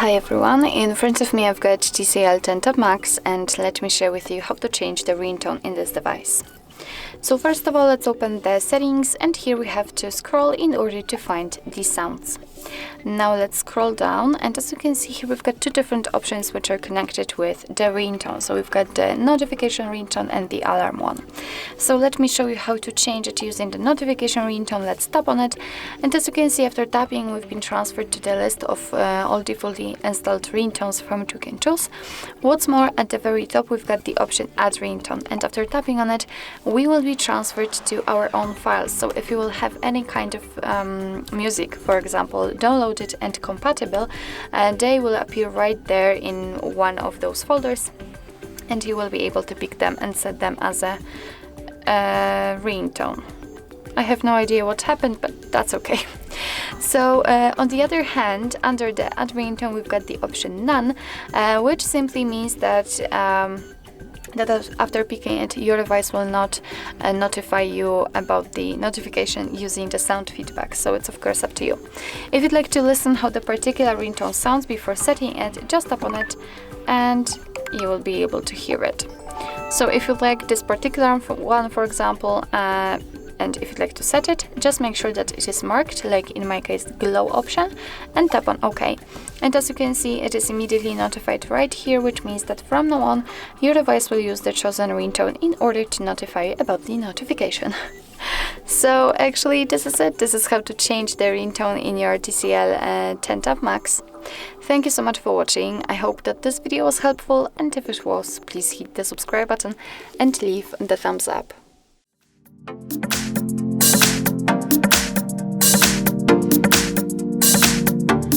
Hi everyone, in front of me I've got TCL TabMax, and let me share with you how to change the ringtone in this device. So first of all, let's open the settings, and here we have to scroll in order to find these sounds. Now let's scroll down, and as you can see here we've got two different options which are connected with the ringtone. So we've got the notification ringtone and the alarm one. So let me show you how to change it using the notification ringtone. Let's tap on it, and as you can see, after tapping we've been transferred to the list of all defaultly installed ringtones from which you can choose. What's more, at the very top we've got the option add ringtone, and after tapping on it we will be transferred to our own files. So if you will have any kind of music, for example, downloaded and compatible, they will appear right there in one of those folders, and you will be able to pick them and set them as a ringtone. I have no idea what happened, but that's okay. So on the other hand, under the add ringtone we've got the option none, which simply means that after picking it, your device will not notify you about the notification using the sound feedback. So it's of course up to you. If you'd like to listen how the particular ringtone sounds before setting it, just tap on it and you will be able to hear it. So if you like this particular one, for example, and if you'd like to set it, just make sure that it is marked, like in my case, glow option, and tap on OK. And as you can see, it is immediately notified right here, which means that from now on, your device will use the chosen ringtone in order to notify you about the notification. So actually, this is it. This is how to change the ringtone in your TCL TabMax. Thank you so much for watching. I hope that this video was helpful, and if it was, please hit the subscribe button and leave the thumbs up.